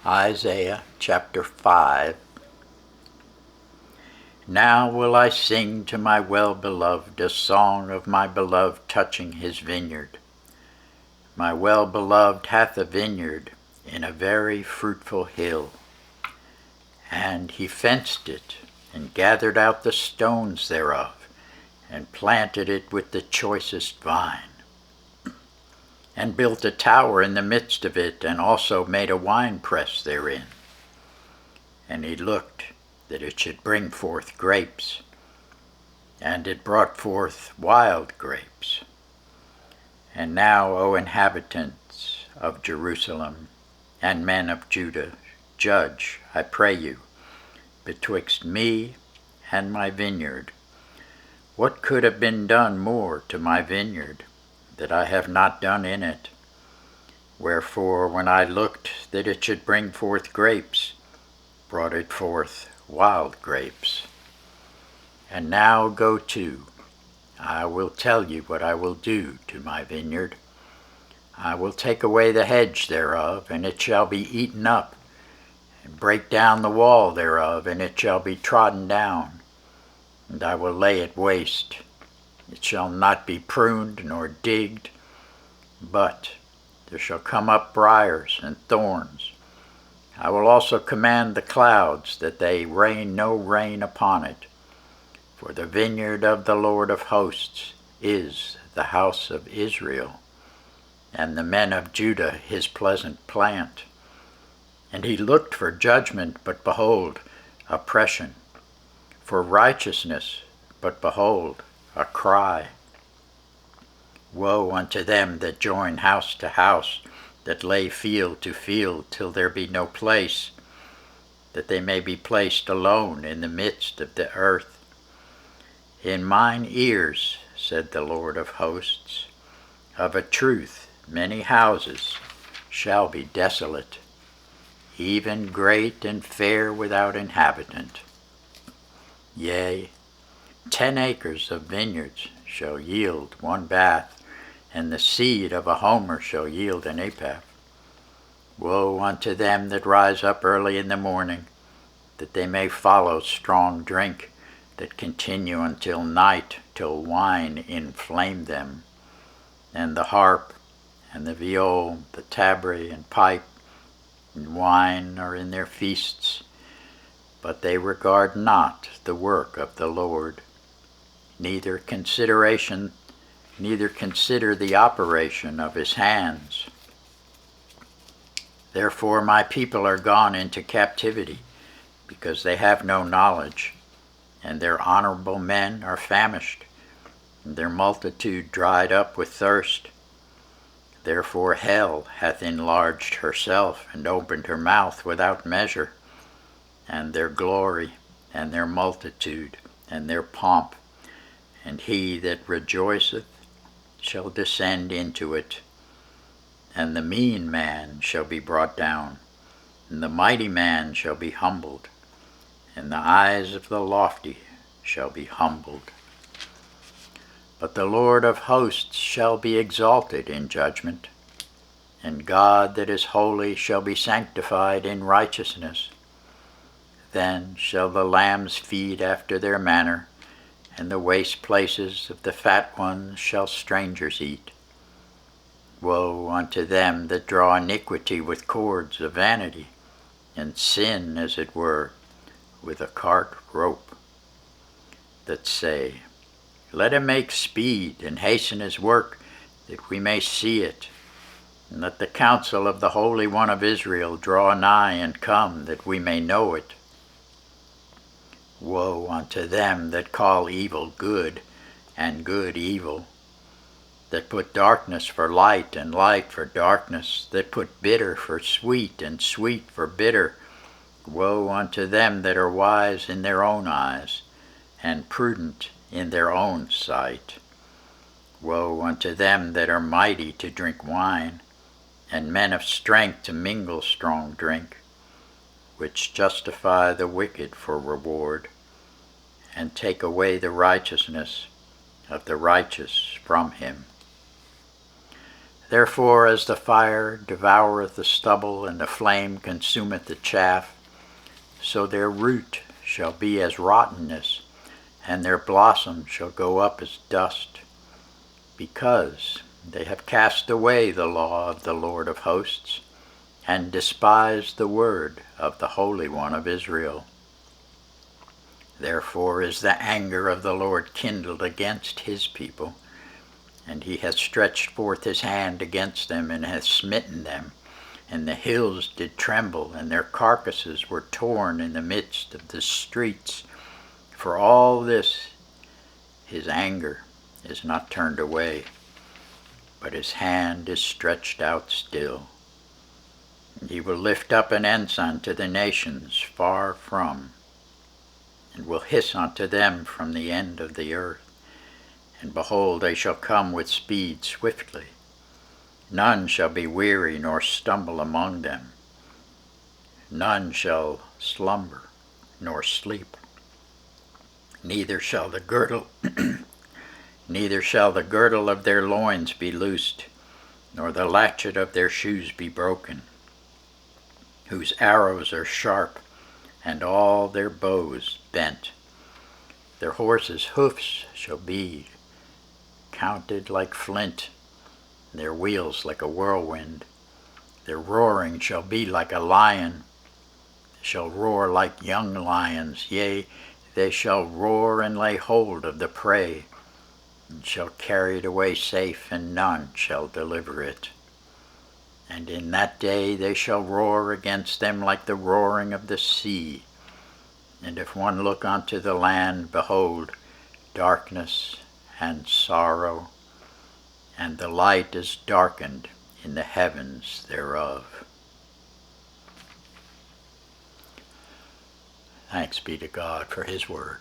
Isaiah chapter 5. Now will I sing to my well-beloved a song of my beloved touching his vineyard. My well-beloved hath a vineyard in a very fruitful hill, and he fenced it, and gathered out the stones thereof, and planted it with the choicest vine, and built a tower in the midst of it, and also made a winepress therein. And he looked that it should bring forth grapes, and it brought forth wild grapes. And now, O inhabitants of Jerusalem, and men of Judah, judge, I pray you, betwixt me and my vineyard. What could have been done more to my vineyard, that I have not done in it? Wherefore, when I looked that it should bring forth grapes, brought it forth wild grapes. And now go to, I will tell you what I will do to my vineyard. I will take away the hedge thereof, and it shall be eaten up, and break down the wall thereof, and it shall be trodden down, and I will lay it waste. It shall not be pruned nor digged, but there shall come up briars and thorns. I will also command the clouds that they rain no rain upon it. For the vineyard of the Lord of hosts is the house of Israel, and the men of Judah his pleasant plant. And he looked for judgment, but behold, oppression; for righteousness, but behold, a cry. Woe unto them that join house to house, that lay field to field, till there be no place, that they may be placed alone in the midst of the earth. In mine ears, said the Lord of hosts, of a truth many houses shall be desolate, even great and fair without inhabitant. Yea, 10 acres of vineyards shall yield 1 bath, and the seed of a homer shall yield an ephah. Woe unto them that rise up early in the morning, that they may follow strong drink, that continue until night, till wine inflame them. And the harp, and the viol, the tabret, and pipe, and wine are in their feasts, but they regard not the work of the Lord, neither consider the operation of his hands. Therefore my people are gone into captivity, because they have no knowledge, and their honorable men are famished, and their multitude dried up with thirst. Therefore hell hath enlarged herself, and opened her mouth without measure, and their glory, and their multitude, and their pomp, and he that rejoiceth shall descend into it. And the mean man shall be brought down, and the mighty man shall be humbled, and the eyes of the lofty shall be humbled. But the Lord of hosts shall be exalted in judgment, and God that is holy shall be sanctified in righteousness. Then shall the lambs feed after their manner, and the waste places of the fat ones shall strangers eat. Woe unto them that draw iniquity with cords of vanity, and sin, as it were, with a cart rope, that say, Let him make speed, and hasten his work, that we may see it. And let the counsel of the Holy One of Israel draw nigh and come, that we may know it. Woe unto them that call evil good, and good evil, that put darkness for light, and light for darkness, that put bitter for sweet, and sweet for bitter. Woe unto them that are wise in their own eyes, and prudent in their own sight. Woe unto them that are mighty to drink wine, and men of strength to mingle strong drink, which justify the wicked for reward, and take away the righteousness of the righteous from him. Therefore, as the fire devoureth the stubble, and the flame consumeth the chaff, so their root shall be as rottenness, and their blossom shall go up as dust, because they have cast away the law of the Lord of hosts, and despised the word of the Holy One of Israel. Therefore is the anger of the Lord kindled against his people, and he hath stretched forth his hand against them, and hath smitten them. And the hills did tremble, and their carcasses were torn in the midst of the streets. For all this his anger is not turned away, but his hand is stretched out still. And he will lift up an ensign to the nations far from, and will hiss unto them from the end of the earth. And behold, they shall come with speed swiftly. None shall be weary nor stumble among them. None shall slumber nor sleep. Neither shall the girdle of their loins be loosed, nor the latchet of their shoes be broken, whose arrows are sharp, and all their bows bent. Their horses' hoofs shall be counted like flint, their wheels like a whirlwind. Their roaring shall be like a lion, they shall roar like young lions, yea, they shall roar and lay hold of the prey, and shall carry it away safe, and none shall deliver it. And in that day they shall roar against them like the roaring of the sea. And if one look unto the land, behold, darkness and sorrow, and the light is darkened in the heavens thereof. Thanks be to God for his word.